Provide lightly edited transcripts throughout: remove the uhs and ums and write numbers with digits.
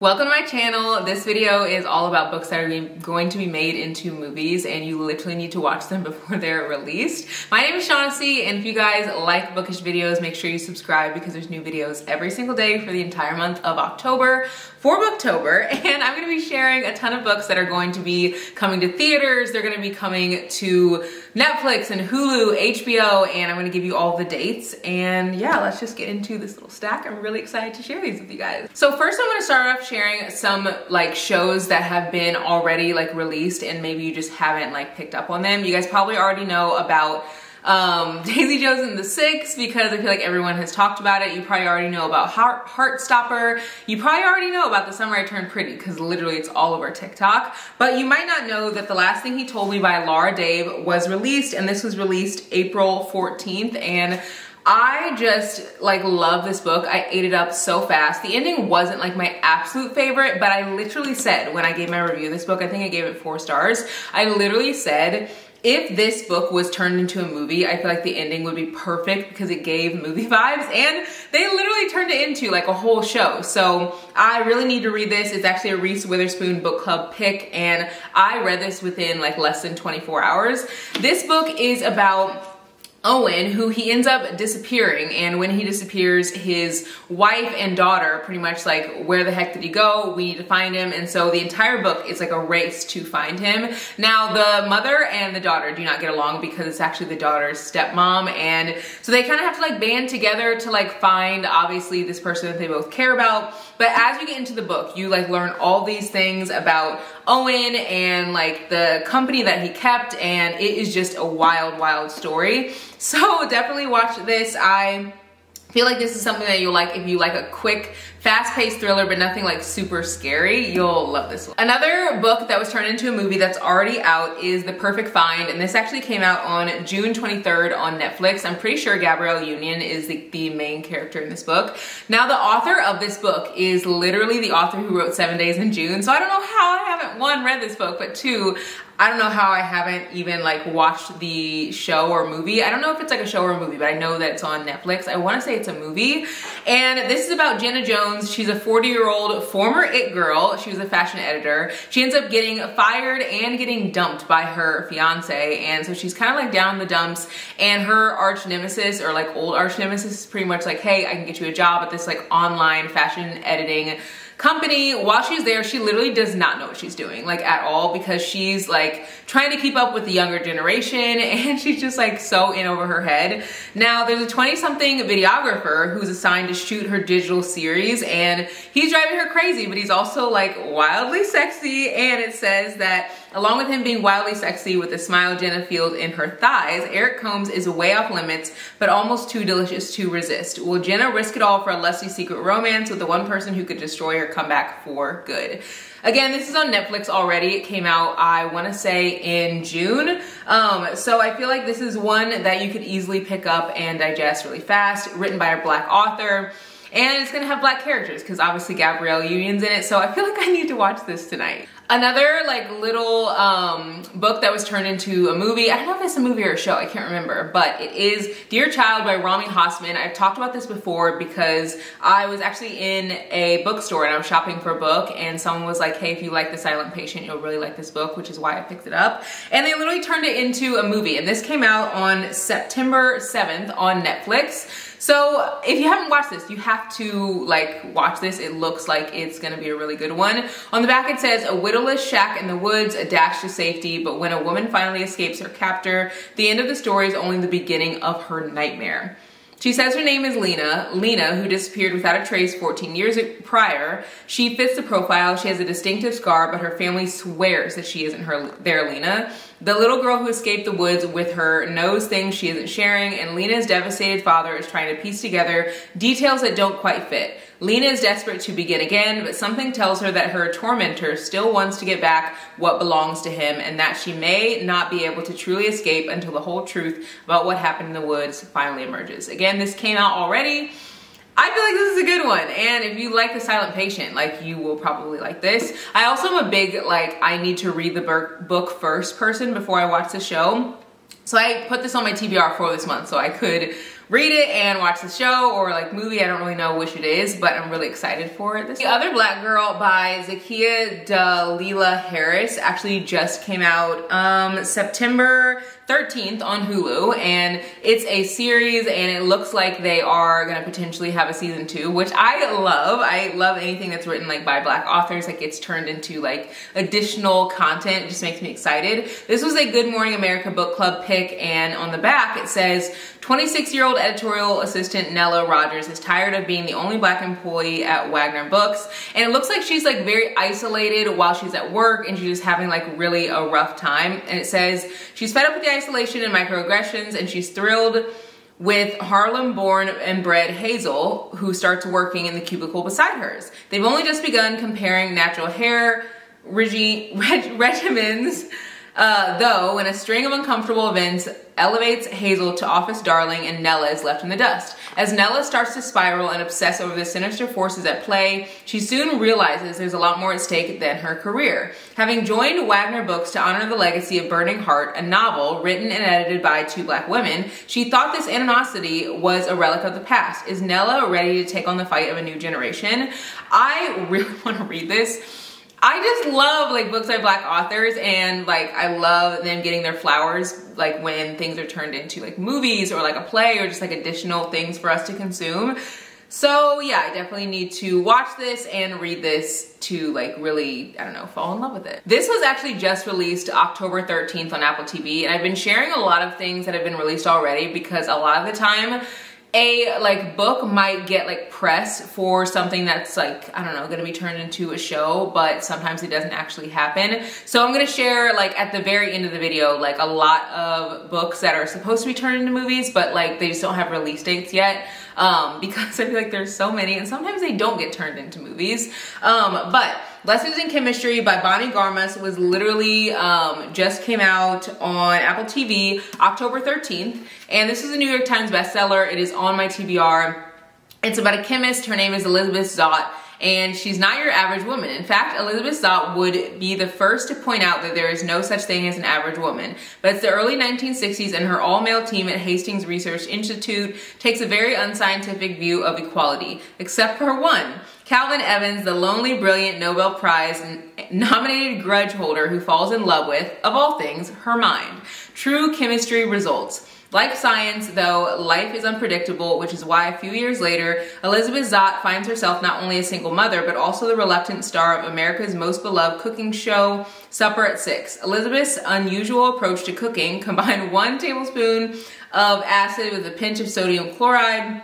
Welcome to my channel. This video is all about books that are going to be made into movies, and you literally need to watch them before they're released. My name is Shaughnessy, and if you guys like bookish videos, make sure you subscribe because there's new videos every single day for the entire month of October for Booktober. And I'm gonna be sharing a ton of books that are going to be coming to theaters, they're gonna be coming to Netflix and Hulu, HBO, and I'm gonna give you all the dates. And yeah, let's just get into this little stack. I'm really excited to share these with you guys. So first I'm gonna start off sharing some like shows that have been already like released and maybe you just haven't like picked up on them. You guys probably already know about Daisy Jones and the Six because I feel like everyone has talked about it. You probably already know about Heartstopper. You probably already know about The Summer I Turned Pretty because literally it's all over TikTok. But you might not know that The Last Thing He Told Me by Laura Dave was released, and this was released April 14th, and I just like love this book. I ate it up so fast. The ending wasn't like my absolute favorite, but I literally said when I gave my review of this book, I think I gave it 4 stars. I literally said, if this book was turned into a movie, I feel like the ending would be perfect because it gave movie vibes, and they literally turned it into like a whole show. So I really need to read this. It's actually a Reese Witherspoon book club pick, and I read this within like less than 24 hours. This book is about Owen, who he ends up disappearing, and when he disappears, his wife and daughter pretty much like, where the heck did he go? We need to find him. And so the entire book is like a race to find him. Now the mother and the daughter do not get along because it's actually the daughter's stepmom, and so they kind of have to like band together to like find obviously this person that they both care about. But as you get into the book, you like learn all these things about Owen and like the company that he kept, and it is just a wild, wild story. So definitely watch this. I feel like this is something that you'll like if you like a quick, fast-paced thriller, but nothing like super scary. You'll love this one. Another book that was turned into a movie that's already out is The Perfect Find, and this actually came out on June 23rd on Netflix. I'm pretty sure Gabrielle Union is the main character in this book. Now the author of this book is literally the author who wrote 7 Days in June, so I don't know how I haven't, 1, read this book, but 2, I don't know how I haven't even like watched the show or movie. I don't know if it's like a show or a movie, but I know that it's on Netflix. I want to say it's a movie. And this is about Jenna Jones. She's a 40-year-old former it girl. She was a fashion editor. She ends up getting fired and getting dumped by her fiance. And so she's kind of like down in the dumps, and her arch nemesis, or like old arch nemesis, is pretty much like, hey, I can get you a job at this like online fashion editing company. While she's there, she literally does not know what she's doing, like at all, because she's like trying to keep up with the younger generation, and she's just like so in over her head. Now there's a 20-something videographer who's assigned to shoot her digital series, and he's driving her crazy, but he's also like wildly sexy. And it says that along with him being wildly sexy with the smile Jenna feels in her thighs, Eric Combs is way off limits, but almost too delicious to resist. Will Jenna risk it all for a lusty secret romance with the one person who could destroy her comeback for good? Again, this is on Netflix already. It came out, I want to say, in June. So I feel like this is one that you could easily pick up and digest really fast, written by a Black author. And it's gonna have Black characters because obviously Gabrielle Union's in it, so I feel like I need to watch this tonight. Another like little book that was turned into a movie, I don't know if it's a movie or a show, I can't remember, but it is Dear Child by Rami Hassan. I've talked about this before because I was actually in a bookstore and I was shopping for a book, and someone was like, hey, if you like The Silent Patient, you'll really like this book, which is why I picked it up. And they literally turned it into a movie, and this came out on September 7th on Netflix. So if you haven't watched this, you have to like watch this. It looks like it's gonna be a really good one. On the back it says, a widowless shack in the woods, a dash to safety, but when a woman finally escapes her captor, the end of the story is only the beginning of her nightmare. She says her name is Lena, who disappeared without a trace 14 years prior. She fits the profile. She has a distinctive scar, but her family swears that she isn't their Lena. The little girl who escaped the woods with her knows things she isn't sharing, and Lena's devastated father is trying to piece together details that don't quite fit. Lena is desperate to begin again, but something tells her that her tormentor still wants to get back what belongs to him, and that she may not be able to truly escape until the whole truth about what happened in the woods finally emerges. Again, this came out already. I feel like this is a good one, and if you like The Silent Patient, like, you will probably like this. I also am a big, like, I need to read the book first person before I watch the show. So I put this on my TBR for this month so I could read it and watch the show or like movie. I don't really know which it is, but I'm really excited for it. The Other Black Girl by Zakiya Dalila Harris actually just came out September 13th on Hulu, and it's a series and it looks like they are gonna potentially have a season 2, which I love. I love anything that's written like by Black authors, like it's turned into like additional content. It just makes me excited. This was a Good Morning America book club pick, and on the back it says 26-year-old editorial assistant Nella Rogers is tired of being the only Black employee at Wagner Books, and it looks like she's like very isolated while she's at work and she's just having like really a rough time. And it says she's fed up with the isolation and microaggressions, and she's thrilled with Harlem-born and bred Hazel, who starts working in the cubicle beside hers. They've only just begun comparing natural hair regimens, though, when a string of uncomfortable events elevates Hazel to office darling and Nella is left in the dust. As Nella starts to spiral and obsess over the sinister forces at play, she soon realizes there's a lot more at stake than her career. Having joined Wagner Books to honor the legacy of Burning Heart, a novel written and edited by 2 Black women, she thought this animosity was a relic of the past. Is Nella ready to take on the fight of a new generation? I really want to read this. I just love like books by Black authors, and like I love them getting their flowers like when things are turned into like movies or like a play or just like additional things for us to consume. So yeah, I definitely need to watch this and read this to like really, I don't know, fall in love with it. This was actually just released October 13th on Apple TV, and I've been sharing a lot of things that have been released already because a lot of the time a like book might get like press for something that's like, I don't know, gonna be turned into a show, but sometimes it doesn't actually happen. So I'm gonna share like at the very end of the video like a lot of books that are supposed to be turned into movies, but like they just don't have release dates yet, because I feel like there's so many and sometimes they don't get turned into movies. But Lessons in Chemistry by Bonnie Garmus was literally just came out on Apple TV October 13th, and this is a New York Times bestseller. It is on my TBR. It's about a chemist. Her name is Elizabeth Zott, and she's not your average woman. In fact, Elizabeth Zott would be the first to point out that there is no such thing as an average woman. But it's the early 1960s, and her all-male team at Hastings Research Institute takes a very unscientific view of equality, except for one. Calvin Evans, the lonely, brilliant Nobel Prize nominated grudge holder who falls in love with, of all things, her mind. True chemistry results. Like science, though, life is unpredictable, which is why a few years later, Elizabeth Zott finds herself not only a single mother, but also the reluctant star of America's most beloved cooking show, Supper at 6. Elizabeth's unusual approach to cooking, combined 1 tablespoon of acid with a pinch of sodium chloride,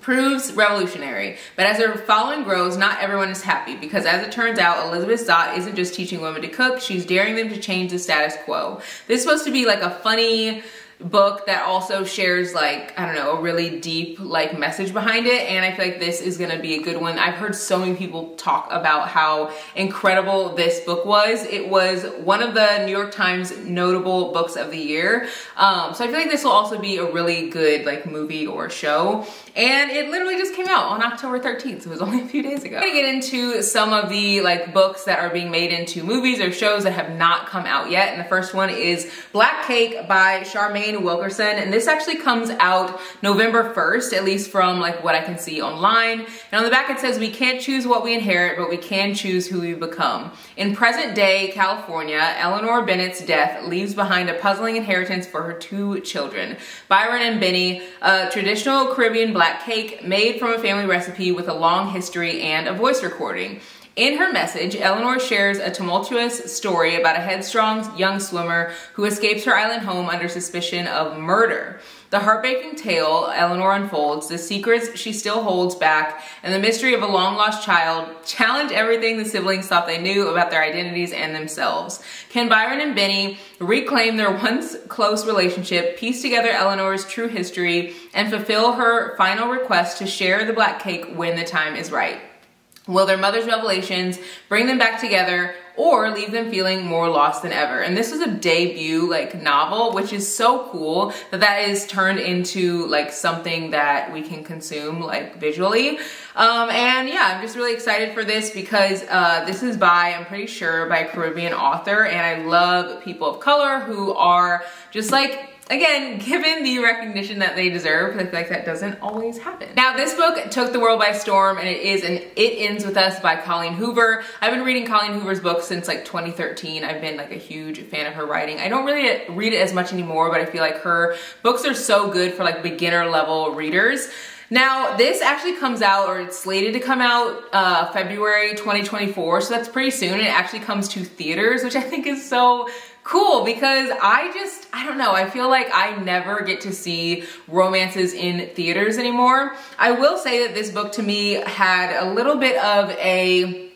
proves revolutionary. But as her following grows, not everyone is happy, because as it turns out, Elizabeth Zott isn't just teaching women to cook, she's daring them to change the status quo. This is supposed to be like a funny book that also shares like, I don't know, a really deep like message behind it, and I feel like this is gonna be a good one. I've heard so many people talk about how incredible this book was. It was one of the New York Times notable books of the year, so I feel like this will also be a really good like movie or show, and it literally just came out on October 13th, so it was only a few days ago. I'm gonna get into some of the like books that are being made into movies or shows that have not come out yet, and the first one is Black Cake by Charmaine Wilkerson, and this actually comes out November 1st, at least from like what I can see online. And on the back it says, we can't choose what we inherit, but we can choose who we become. In present day California, Eleanor Bennett's death leaves behind a puzzling inheritance for her 2 children, Byron and Benny, a traditional Caribbean black cake made from a family recipe with a long history and a voice recording. In her message, Eleanor shares a tumultuous story about a headstrong young swimmer who escapes her island home under suspicion of murder. The heartbreaking tale Eleanor unfolds, the secrets she still holds back, and the mystery of a long-lost child challenge everything the siblings thought they knew about their identities and themselves. Can Byron and Benny reclaim their once close relationship, piece together Eleanor's true history, and fulfill her final request to share the black cake when the time is right? Will their mother's revelations bring them back together or leave them feeling more lost than ever? And this was a debut like novel, which is so cool that that is turned into like something that we can consume like visually. And yeah, I'm just really excited for this because this is by, I'm pretty sure, by a Caribbean author, and I love people of color who are just like again, given the recognition that they deserve, because I feel like that doesn't always happen. Now, this book took the world by storm, and it is an It Ends With Us by Colleen Hoover. I've been reading Colleen Hoover's books since like 2013. I've been like a huge fan of her writing. I don't really read it as much anymore, but I feel like her books are so good for like beginner level readers. Now, this actually comes out, or it's slated to come out February 2024, so that's pretty soon. It actually comes to theaters, which I think is so cool because I don't know, I feel like I never get to see romances in theaters anymore. I will say that this book to me had a little bit of a,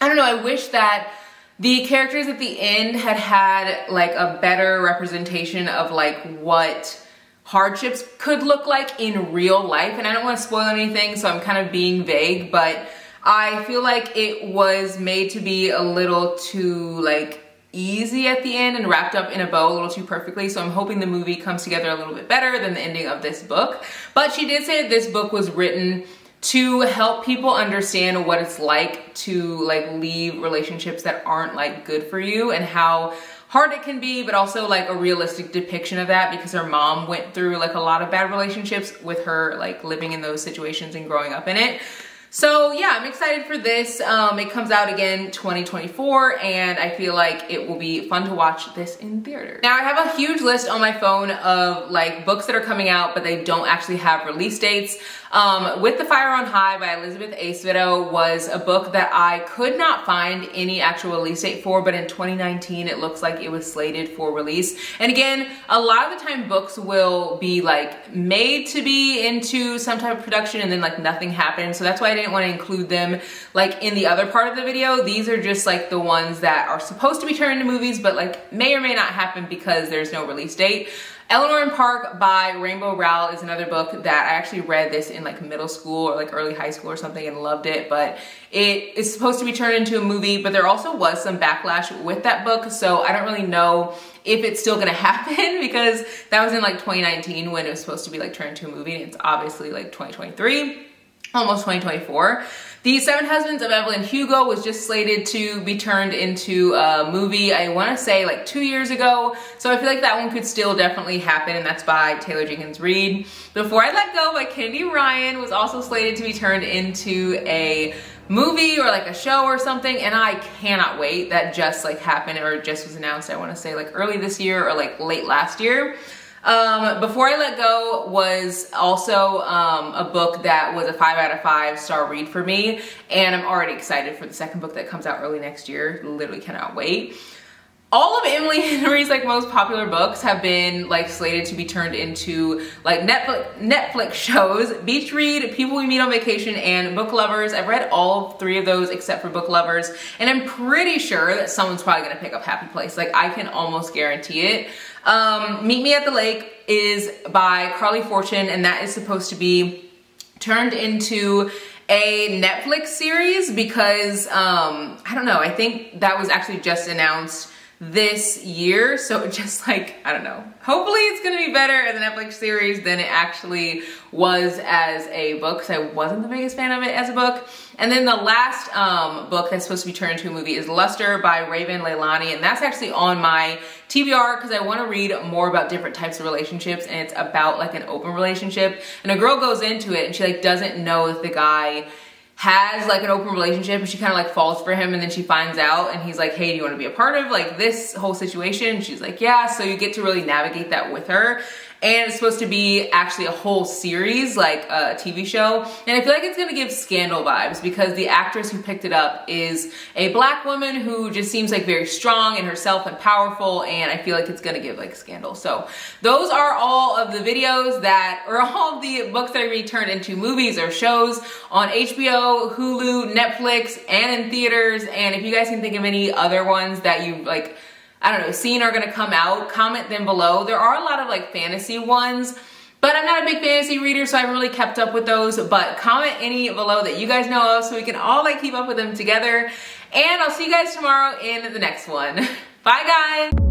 I don't know, I wish that the characters at the end had like a better representation of like what hardships could look like in real life. And I don't want to spoil anything, so I'm kind of being vague, but I feel like it was made to be a little too like easy at the end and wrapped up in a bow a little too perfectly. So I'm hoping the movie comes together a little bit better than the ending of this book. But she did say that this book was written to help people understand what it's like to like leave relationships that aren't like good for you and how hard it can be, but also like a realistic depiction of that because her mom went through like a lot of bad relationships with her like living in those situations and growing up in it. So yeah, I'm excited for this. It comes out again 2024, and I feel like it will be fun to watch this in theater. Now I have a huge list on my phone of like books that are coming out, but they don't actually have release dates. With the Fire on High by Elizabeth Acevedo was a book that I could not find any actual release date for, but in 2019 it looks like it was slated for release. And again, a lot of the time books will be like made to be into some type of production and then like nothing happens. So that's why I didn't want to include them like in the other part of the video. These are just like the ones that are supposed to be turned into movies, but like may or may not happen because there's no release date. Eleanor and Park by Rainbow Rowell is another book that I actually read this in like middle school or like early high school or something and loved it, but it is supposed to be turned into a movie, but there also was some backlash with that book, so I don't really know if it's still gonna happen because that was in like 2019 when it was supposed to be like turned into a movie, and it's obviously like 2023, almost 2024. The Seven Husbands of Evelyn Hugo was just slated to be turned into a movie, I want to say like 2 years ago. So I feel like that one could still definitely happen, and that's by Taylor Jenkins Reid. Before I Let Go by Kennedy Ryan was also slated to be turned into a movie or like a show or something, and I cannot wait. That just like happened, or just was announced, I want to say like early this year or like late last year. Before I Let Go was also a book that was a 5 out of 5 star read for me, and I'm already excited for the second book that comes out early next year. Literally cannot wait. All of Emily Henry's like most popular books have been like slated to be turned into like Netflix shows. Beach Read, People We Meet on Vacation, and Book Lovers. I've read all 3 of those except for Book Lovers, and I'm pretty sure that someone's probably gonna pick up Happy Place. Like I can almost guarantee it. Meet Me at the Lake is by Carly Fortune, and that is supposed to be turned into a Netflix series because I don't know, I think that was actually just announced this year, so just like, I don't know, hopefully it's gonna be better as a Netflix series than it actually was as a book, because I wasn't the biggest fan of it as a book. And then the last book that's supposed to be turned into a movie is Luster by Raven Leilani, and that's actually on my TBR because I want to read more about different types of relationships, and it's about like an open relationship, and a girl goes into it and she like doesn't know that the guy has like an open relationship, and she kind of like falls for him, and then she finds out, and he's like, hey, do you want to be a part of like this whole situation? And she's like, yeah. So you get to really navigate that with her, and it's supposed to be actually a whole series, like a TV show. And I feel like it's gonna give Scandal vibes because the actress who picked it up is a Black woman who just seems like very strong in herself and powerful, and I feel like it's gonna give like Scandal. So those are all of the videos that, or all of the books that are being turned into movies or shows on HBO, Hulu, Netflix, and in theaters. And if you guys can think of any other ones that you like, I don't know, seen are gonna come out, comment them below. There are a lot of like fantasy ones, but I'm not a big fantasy reader, so I haven't really kept up with those. But comment any below that you guys know of so we can all like keep up with them together. And I'll see you guys tomorrow in the next one. Bye guys.